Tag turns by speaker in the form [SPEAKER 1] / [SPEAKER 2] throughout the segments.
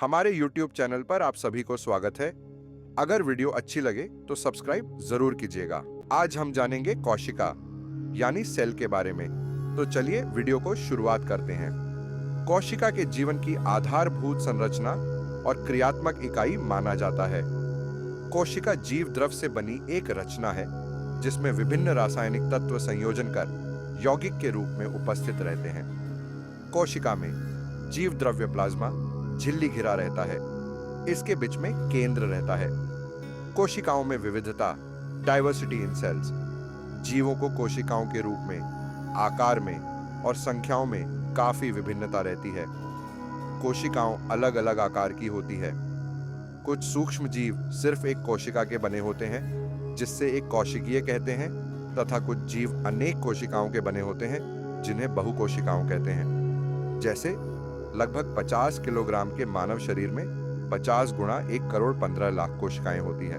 [SPEAKER 1] हमारे YouTube channel पर आप सभी को स्वागत है। अगर वीडियो अच्छी लगे तो सब्सक्राइब जरूर कीजिएगा। आज हम जानेंगे कोशिका यानी सेल के बारे में। तो चलिए वीडियो को शुरुआत करते हैं। कोशिका के जीवन की आधारभूत संरचना और क्रियात्मक इकाई माना जाता है। कोशिका जीव द्रव से बनी एक रचना है जिसमें विभिन्न रासायनिक तत्व संयोजन कर यौगिक के रूप में उपस्थित रहते हैं। कोशिका में जीव द्रव्य प्लाज्मा झिल्ली घिरा रहता है। इसके बीच में केंद्र रहता है। कोशिकाओं में विविधता, डाइवर्सिटी इन सेल्स, जीवों को कोशिकाओं के रूप में, आकार में और संख्याओं में काफी विभिन्नता रहती है। कोशिकाओं अलग अलग आकार की होती है। कुछ सूक्ष्म जीव सिर्फ एक कोशिका के बने होते हैं जिससे एक कोशिकीय कहते हैं, तथा कुछ जीव अनेक कोशिकाओं के बने होते हैं जिन्हें बहुकोशिकाओं कहते हैं। जैसे लगभग 50 किलोग्राम के मानव शरीर में 50 गुणा 1 करोड़ 15 लाख कोशिकाएं होती हैं।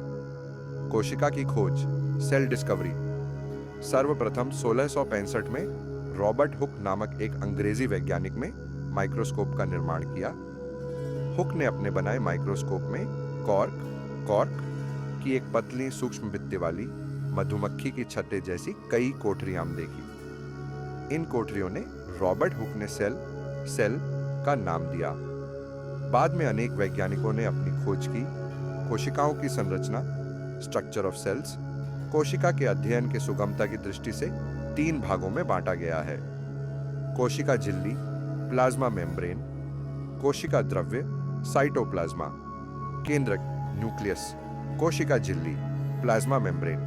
[SPEAKER 1] कोशिका की खोज, सेल डिस्कवरी, सर्वप्रथम 1665 में रॉबर्ट हुक नामक एक अंग्रेजी वैज्ञानिक ने माइक्रोस्कोप का निर्माण किया। हुक ने अपने बनाए माइक्रोस्कोप में कॉर्क की एक पतली सूक्ष्म भित्ति वाली मधुमक्खी की छत्ते जैसी कई कोठरियां देखी। इन कोठरियों ने रॉबर्ट हुक ने सेल का नाम दिया। बाद में अनेक वैज्ञानिकों ने अपनी खोज की। कोशिकाओं की संरचना, स्ट्रक्चर ऑफ सेल्स, कोशिका के अध्ययन के सुगमता की दृष्टि से 3 भागों में बांटा गया है। कोशिका झिल्ली, प्लाज्मा मेम्ब्रेन, कोशिका द्रव्य, साइटोप्लाज्मा, केंद्रक, न्यूक्लियस, कोशिका झिल्ली, प्लाज्मा मेम्ब्रेन।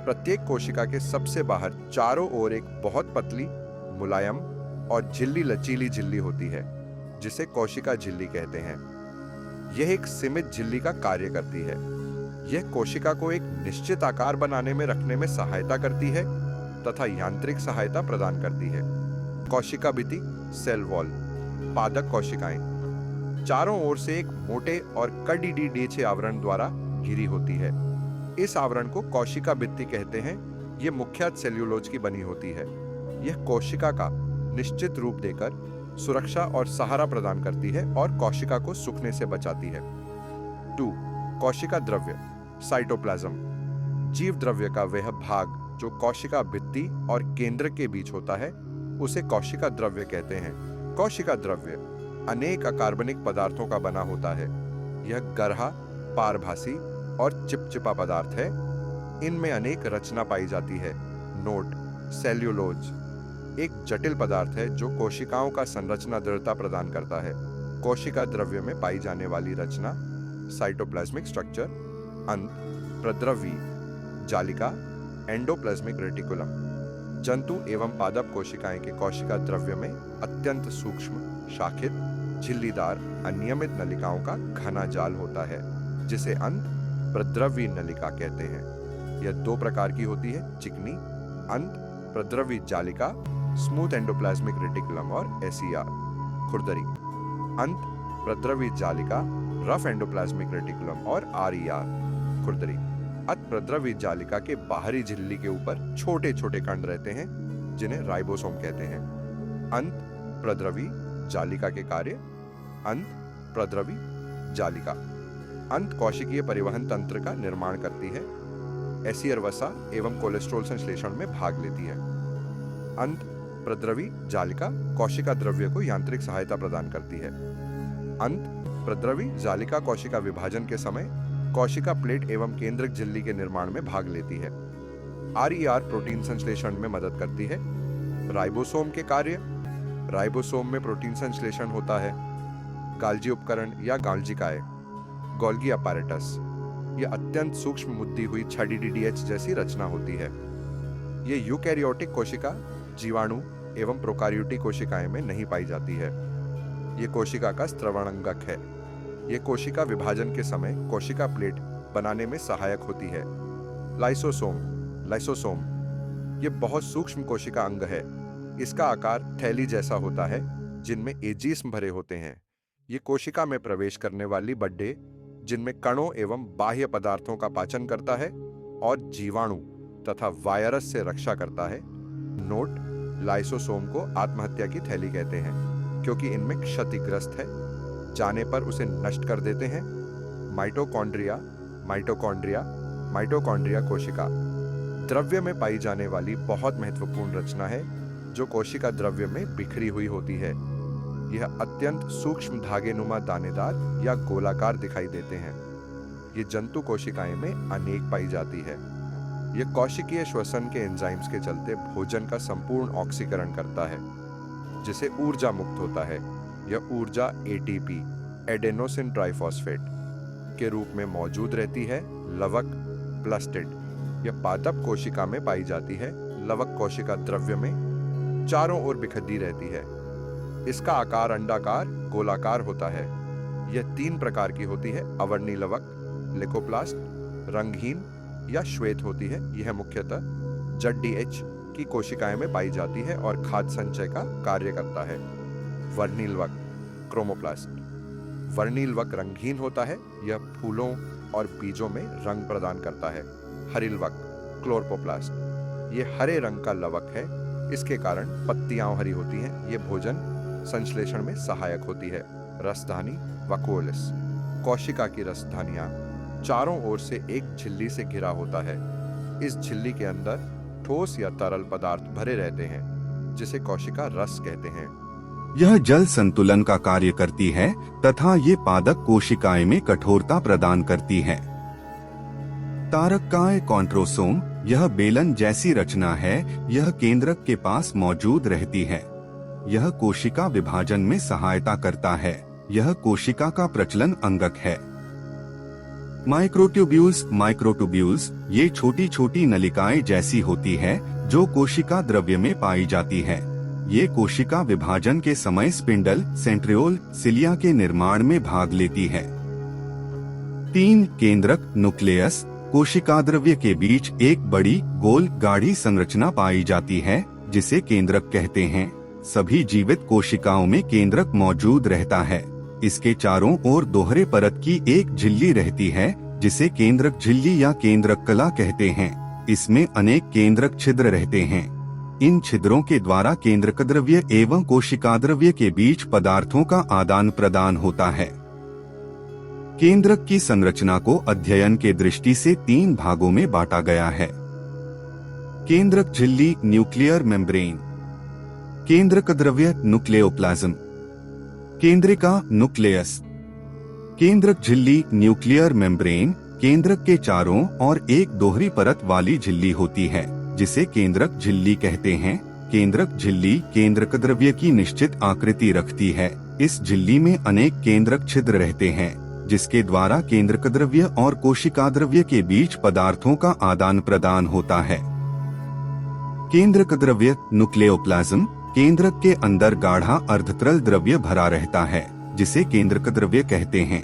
[SPEAKER 1] प्रत्येक कोशिका के सबसे बाहर चारों ओर एक बहुत पतली, मुलायम और झिल्ली लचीली झिल्ली होती है जिसे कोशिका झिल्ली कहते हैं। यह एक सीमित झिल्ली का कार्य करती है। यह कोशिका को एक निश्चित आकार बनाने में रखने में सहायता करती है तथा यांत्रिक सहायता प्रदान करती है। कोशिका भित्ति, सेल वॉल, पादक कोशिकाएं चारों ओर से एक मोटे और कड़ीडीडीचे आवरण द्वारा घिरी होती है। इस आवरण को कोशिका भित्ति कहते हैं। यह मुख्यतः सेल्यूलोज की बनी होती है। यह कोशिका का निश्चित रूप देकर सुरक्षा और सहारा प्रदान करती है और कोशिका को सूखने से बचाती है। 2. कोशिका द्रव्य, साइटोप्लाज्म। जीव द्रव्य का वह भाग जो कोशिका भित्ति और केंद्र के बीच होता है उसे कोशिका द्रव्य कहते हैं। कोशिका द्रव्य अनेक अकार्बनिक पदार्थों का बना होता है। यह गरहा, पारभासी और चिपचिपा पदार्थ है। इनमें अनेक रचना पाई जाती है। नोट: सेल्यूलोज एक जटिल पदार्थ है जो कोशिकाओं का संरचना दृढ़ता प्रदान करता है। कोशिका द्रव्य में पाई जाने वाली रचना, साइटोप्लाज्मिक स्ट्रक्चर, अंत, प्रद्रवी जालिका, एंडोप्लाज्मिक रेटिकुलम। जंतु एवं पादप कोशिकाएं के कोशिका द्रव्य में अत्यंत सूक्ष्म, शाखित, झिल्लीदार, अनियमित नलिकाओं का घना जाल होता है जिसे अंत, प्रद्रवी नलिका कहते हैं। यह 2 प्रकार की होती है: चिकनी अंत, प्रद्रवी जालिका, स्मूथ एंडोप्लाज्मिक रेटिकुलम, और एसीआर, खुरदरी अंत, प्रद्रवी जालिका, रफ एंडोप्लाज्मिक रेटिकुलम, और आरईआर, खुरदरी। अत प्रद्रवी जालिका के बाहरी झिल्ली के ऊपर छोटे छोटे कण रहते हैं जिन्हें राइबोसोम कहते हैं। अंत, प्रद्रवी जालिका के कार्य, अंत, प्रद्रवी जालिका। अंत कोशिकीय परिवहन तंत्र का निर्माण करती है। एसियर वसा एवं कोलेस्ट्रॉल संश्लेषण में भाग लेती है। अंत, प्रद्रवी जालिका कोशिका द्रव्य को यांत्रिक सहायता प्रदान करती है। अंत, प्रद्रवी जालिका कोशिका विभाजन के समय कोशिका प्लेट एवं केंद्रक झिल्ली के निर्माण में भाग लेती है। आरईआर प्रोटीन संश्लेषण में मदद करती है। राइबोसोम के कार्य: राइबोसोम में प्रोटीन संश्लेषण होता है। गाल्जी उपकरण या गाल्जिकाए, गोल्गी अपैरेटस। यह अत्यंत सूक्ष्म मुद्दी हुई 6DDDH जैसी रचना होती है। यह यूकैरियोटिक कोशिका, जीवाणु एवं प्रोकार्योटिक कोशिकाएं में नहीं पाई जाती है। यह कोशिका का स्त्रवणंगक है। यह कोशिका विभाजन के समय कोशिका प्लेट बनाने में सहायक होती है। लाइसोसोम यह बहुत सूक्ष्म कोशिका अंग है। इसका आकार थैली जैसा होता है जिनमें एजीस्म भरे होते हैं। ये कोशिका में प्रवेश करने वाली बड्डे जिनमें कणों एवं बाह्य पदार्थों का पाचन करता है और जीवाणु तथा वायरस से रक्षा करता है। नोट: लाइसोसोम को आत्महत्या की थैली कहते हैं क्योंकि इनमें क्षतिग्रस्त है। जाने पर उसे नष्ट कर देते हैं। माइटोकॉन्ड्रिया, माइटोकॉन्ड्रिया, माइटोकॉन्ड्रिया कोशिका द्रव्य में पाई जाने वाली बहुत महत्वपूर्ण रचना है जो कोशिका द्रव्य में बिखरी हुई होती है। यह अत्यंत सूक्ष्म धागेनुमा दानेदार या गोलाकार दिखाई देते हैं। ये जंतु कोशिकाएं में अनेक पाई जाती है। यह कोशिकीय श्वसन के एंजाइम्स के चलते भोजन का संपूर्ण ऑक्सीकरण करता है, जिसे ऊर्जा मुक्त होता है। यह ऊर्जा एटीपी, एडेनोसिन ट्राइफॉस्फेट के रूप में मौजूद रहती है। लवक, प्लास्टिड, यह पादप कोशिका में पाई जाती है। लवक कोशिका द्रव्य में चारों ओर बिखरी रहती है। इसका आकार अंडाकार, गोलाकार होता है। यह 3 प्रकार की होती है। अवर्णी लवक, लेकोप्लास्ट, रंगहीन या श्वेत होती है। यह मुख्यतः ZDH की कोशिकाएं में पाई जाती है और खाद्य संचय का कार्य करता है। वर्णिलवक, क्रोमोप्लास्ट, वर्णिलवक रंगहीन होता है। यह फूलों और बीजों में रंग प्रदान करता है। हरिलवक, क्लोरोप्लास्ट, यह हरे रंग का लवक है। इसके कारण पत्तियां हरी होती हैं। ये भोजन संश्लेषण में सहायक होती है। रसधानी, वकोलिस, कोशिका की रसधानियां चारों ओर से एक झिल्ली से घिरा होता है। इस झिल्ली के अंदर ठोस या तरल पदार्थ भरे रहते हैं, जिसे कोशिका रस कहते हैं।
[SPEAKER 2] यह जल संतुलन का कार्य करती है तथा ये पादप कोशिकाएं में कठोरता प्रदान करती है। तारककाय कॉन्ट्रोसोम, यह बेलन जैसी रचना है। यह केंद्रक के पास मौजूद रहती है। यह कोशिका विभाजन में सहायता करता है। यह कोशिका का प्रचलन अंगक है। माइक्रोट्यूब्यूल्स, माइक्रोट्यूब्यूल्स ये छोटी छोटी नलिकाएं जैसी होती है जो कोशिका द्रव्य में पाई जाती है। ये कोशिका विभाजन के समय स्पिंडल, सेंट्रियोल, सिलिया के निर्माण में भाग लेती है। 3 केंद्रक, न्यूक्लियस, कोशिका द्रव्य के बीच एक बड़ी गोल गाढ़ी संरचना पाई जाती है जिसे केंद्रक कहते हैं। सभी जीवित कोशिकाओं में केंद्रक मौजूद रहता है। इसके चारों ओर दोहरे परत की एक झिल्ली रहती है जिसे केंद्रक झिल्ली या केंद्रक कला कहते हैं। इसमें अनेक केंद्रक छिद्र रहते हैं। इन छिद्रों के द्वारा केंद्रक द्रव्य एवं कोशिका द्रव्य के बीच पदार्थों का आदान प्रदान होता है। केंद्रक की संरचना को अध्ययन के दृष्टि से 3 भागों में बांटा गया है। केंद्रक झिल्ली, न्यूक्लियर मेम्ब्रेन, केंद्रक द्रव्य, न्यूक्लियोप्लाज्म, केंद्रिका, न्यूक्लियस। केंद्रक झिल्ली, न्यूक्लियर मेम्ब्रेन केंद्रक के चारों और एक दोहरी परत वाली झिल्ली होती है जिसे केंद्रक झिल्ली कहते हैं। केंद्रक झिल्ली केंद्रक द्रव्य की निश्चित आकृति रखती है। इस झिल्ली में अनेक केंद्रक छिद्र रहते हैं जिसके द्वारा केंद्रक द्रव्य और कोशिका द्रव्य के बीच पदार्थों का आदान प्रदान होता है। केंद्रक द्रव्य, न्यूक्लियोप्लाज्म, केंद्रक के अंदर गाढ़ा अर्धतरल द्रव्य भरा रहता है जिसे केंद्रक द्रव्य कहते हैं।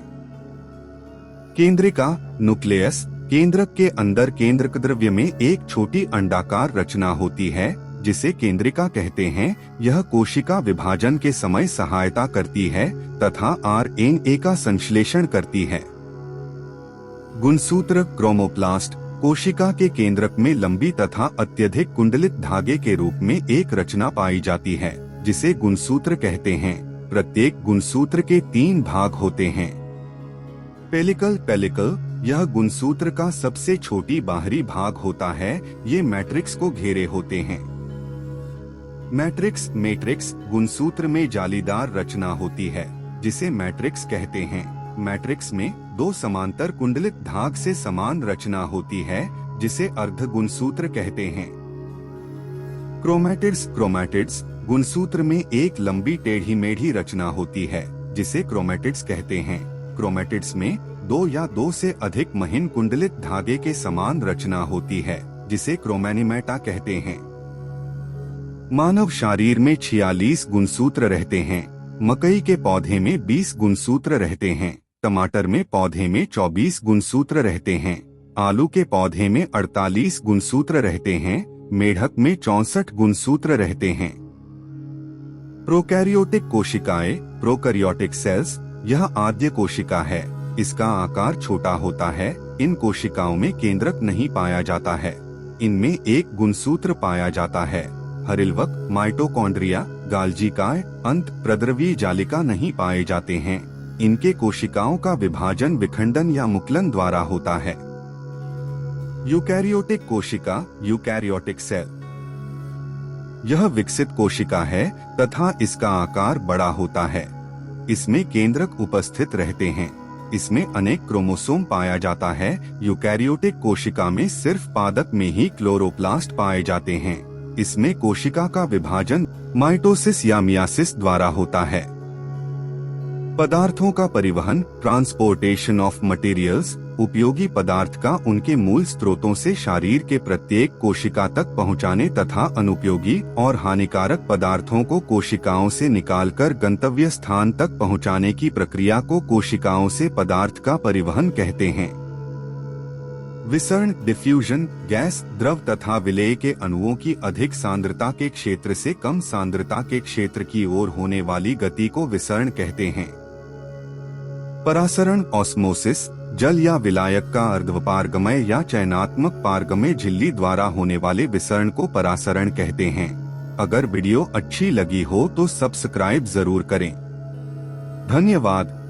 [SPEAKER 2] केंद्रिका, न्यूक्लियस, केंद्रक के अंदर केंद्रक द्रव्य में एक छोटी अंडाकार रचना होती है जिसे केंद्रिका कहते हैं। यह कोशिका विभाजन के समय सहायता करती है तथा RNA का संश्लेषण करती है। गुणसूत्र, क्रोमोप्लास्ट, कोशिका के केंद्रक में लंबी तथा अत्यधिक कुंडलित धागे के रूप में एक रचना पाई जाती है जिसे गुणसूत्र कहते हैं। प्रत्येक गुणसूत्र के 3 भाग होते हैं। पेलिकल, पेलिकल, यह गुणसूत्र का सबसे छोटी बाहरी भाग होता है। ये मैट्रिक्स को घेरे होते हैं। मैट्रिक्स, मैट्रिक्स गुणसूत्र में जालीदार रचना होती है जिसे मैट्रिक्स कहते हैं। मैट्रिक्स में 2 समांतर कुंडलित धाग से समान रचना होती है जिसे अर्ध गुणसूत्र कहते हैं। क्रोमैटिड्स, क्रोमैटिड्स गुणसूत्र में एक लंबी टेढ़ी मेढ़ी रचना होती है जिसे क्रोमैटिड्स कहते हैं। क्रोमैटिड्स में 2 या 2 से अधिक महीन कुंडलित धागे के समान रचना होती है जिसे क्रोमैनिमेटा कहते हैं। मानव शरीर में 46 गुणसूत्र रहते हैं। मकई के पौधे में 20 गुणसूत्र रहते हैं। टमाटर में पौधे में 24 गुणसूत्र रहते हैं। आलू के पौधे में 48 गुणसूत्र रहते हैं। मेढक में 64 गुणसूत्र रहते हैं। प्रोकैरियोटिक कोशिकाएं, प्रोकैरियोटिक सेल्स, यह आद्य कोशिका है। इसका आकार छोटा होता है। इन कोशिकाओं में केंद्रक नहीं पाया जाता है। इनमें एक गुणसूत्र पाया जाता है। हरिलवक, माइटोकॉन्ड्रिया, गाल्जी काय, अंत प्रद्रवीय जालिका नहीं पाए जाते हैं। इनके कोशिकाओं का विभाजन विखंडन या मुकुलन द्वारा होता है। यूकैरियोटिक कोशिका, यूकैरियोटिक सेल, यह विकसित कोशिका है तथा इसका आकार बड़ा होता है। इसमें केंद्रक उपस्थित रहते हैं। इसमें अनेक क्रोमोसोम पाया जाता है। यूकैरियोटिक कोशिका में सिर्फ पादप में ही क्लोरोप्लास्ट पाए जाते हैं। इसमें कोशिका का विभाजन माइटोसिस या मियासिस द्वारा होता है। पदार्थों का परिवहन, ट्रांसपोर्टेशन ऑफ मटेरियल्स, उपयोगी पदार्थ का उनके मूल स्रोतों से शरीर के प्रत्येक कोशिका तक पहुंचाने तथा अनुपयोगी और हानिकारक पदार्थों को कोशिकाओं से निकालकर गंतव्य स्थान तक पहुंचाने की प्रक्रिया को कोशिकाओं से पदार्थ का परिवहन कहते हैं। विसरण, डिफ्यूजन, गैस, द्रव तथा विलेय के अणुओं की अधिक सांद्रता के क्षेत्र से कम सांद्रता के क्षेत्र की ओर होने वाली गति को विसरण कहते हैं। परासरण, ऑस्मोसिस, जल या विलायक का अर्धपारगमय या चयनात्मक पारगमय झिल्ली द्वारा होने वाले विसरण को परासरण कहते हैं। अगर वीडियो अच्छी लगी हो तो सब्सक्राइब जरूर करें। धन्यवाद।